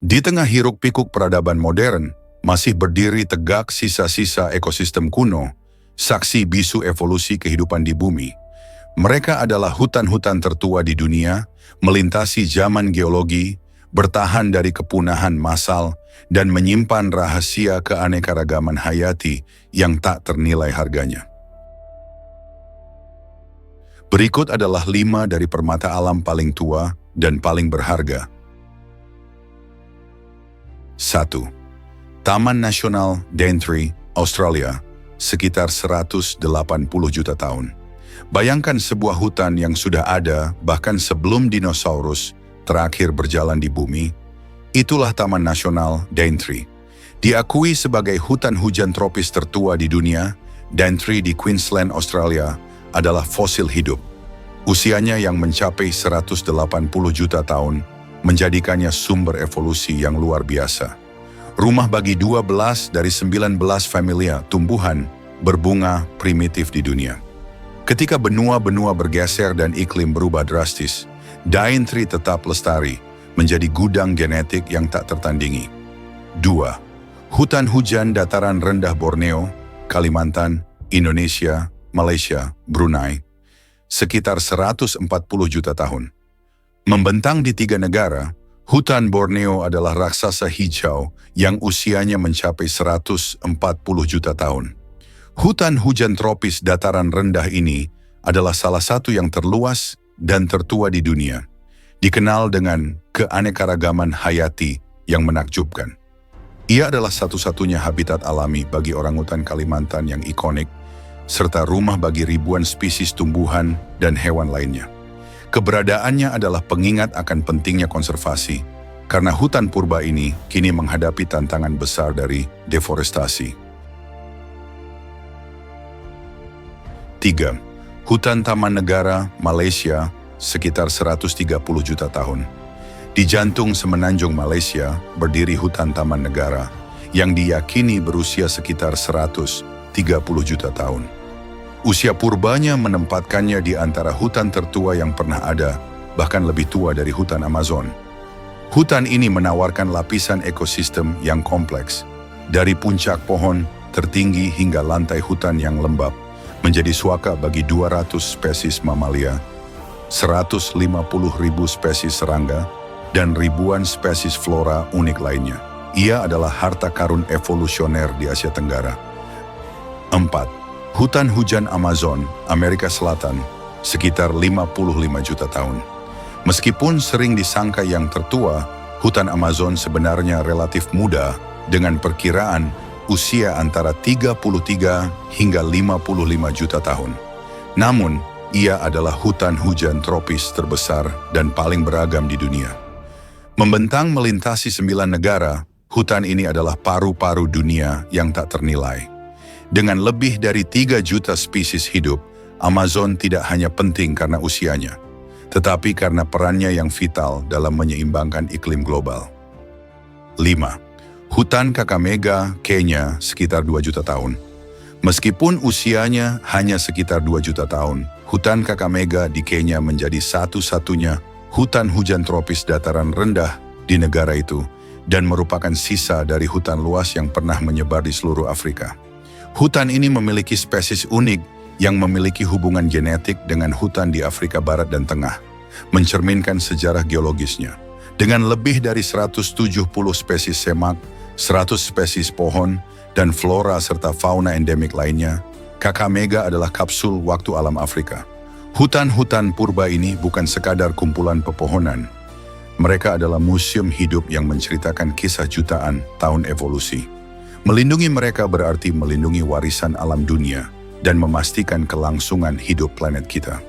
Di tengah hiruk-pikuk peradaban modern, masih berdiri tegak sisa-sisa ekosistem kuno, saksi bisu evolusi kehidupan di bumi. Mereka adalah hutan-hutan tertua di dunia, melintasi zaman geologi, bertahan dari kepunahan massal, dan menyimpan rahasia keanekaragaman hayati yang tak ternilai harganya. Berikut adalah 5 dari permata alam paling tua dan paling berharga. 1. Taman Nasional Daintree, Australia, sekitar 180 juta tahun. Bayangkan sebuah hutan yang sudah ada bahkan sebelum dinosaurus terakhir berjalan di bumi. Itulah Taman Nasional Daintree. Diakui sebagai hutan hujan tropis tertua di dunia, Daintree di Queensland, Australia, adalah fosil hidup. Usianya yang mencapai 180 juta tahun menjadikannya sumber evolusi yang luar biasa. Rumah bagi 12 dari 19 familia tumbuhan berbunga primitif di dunia. Ketika benua-benua bergeser dan iklim berubah drastis, Daintree tetap lestari, menjadi gudang genetik yang tak tertandingi. 2. Hutan hujan dataran rendah Borneo, Kalimantan, Indonesia, Malaysia, Brunei, sekitar 140 juta tahun. Membentang di 3 negara, hutan Borneo adalah raksasa hijau yang usianya mencapai 140 juta tahun. Hutan hujan tropis dataran rendah ini adalah salah satu yang terluas dan tertua di dunia, dikenal dengan keanekaragaman hayati yang menakjubkan. Ia adalah satu-satunya habitat alami bagi orangutan Kalimantan yang ikonik, serta rumah bagi ribuan spesies tumbuhan dan hewan lainnya. Keberadaannya adalah pengingat akan pentingnya konservasi, karena hutan purba ini kini menghadapi tantangan besar dari deforestasi. 3. Hutan Taman Negara Malaysia, sekitar 130 juta tahun. Di jantung semenanjung Malaysia berdiri hutan Taman Negara yang diyakini berusia sekitar 130 juta tahun. Usia purbanya menempatkannya di antara hutan tertua yang pernah ada, bahkan lebih tua dari hutan Amazon. Hutan ini menawarkan lapisan ekosistem yang kompleks, dari puncak pohon tertinggi hingga lantai hutan yang lembab, menjadi suaka bagi 200 spesies mamalia, 150.000 spesies serangga, dan ribuan spesies flora unik lainnya. Ia adalah harta karun evolusioner di Asia Tenggara. 4. Hutan hujan Amazon, Amerika Selatan, sekitar 55 juta tahun. Meskipun sering disangka yang tertua, hutan Amazon sebenarnya relatif muda dengan perkiraan usia antara 33 hingga 55 juta tahun. Namun, ia adalah hutan hujan tropis terbesar dan paling beragam di dunia. Membentang melintasi 9 negara, hutan ini adalah paru-paru dunia yang tak ternilai. Dengan lebih dari 3 juta spesies hidup, Amazon tidak hanya penting karena usianya, tetapi karena perannya yang vital dalam menyeimbangkan iklim global. 5. Hutan Kakamega, Kenya, sekitar 2 juta tahun. Meskipun usianya hanya sekitar 2 juta tahun, hutan Kakamega di Kenya menjadi satu-satunya hutan hujan tropis dataran rendah di negara itu dan merupakan sisa dari hutan luas yang pernah menyebar di seluruh Afrika. Hutan ini memiliki spesies unik yang memiliki hubungan genetik dengan hutan di Afrika Barat dan Tengah, mencerminkan sejarah geologisnya. Dengan lebih dari 170 spesies semak, 100 spesies pohon, dan flora serta fauna endemik lainnya, Kakamega adalah kapsul waktu alam Afrika. Hutan-hutan purba ini bukan sekadar kumpulan pepohonan. Mereka adalah museum hidup yang menceritakan kisah jutaan tahun evolusi. Melindungi mereka berarti melindungi warisan alam dunia dan memastikan kelangsungan hidup planet kita.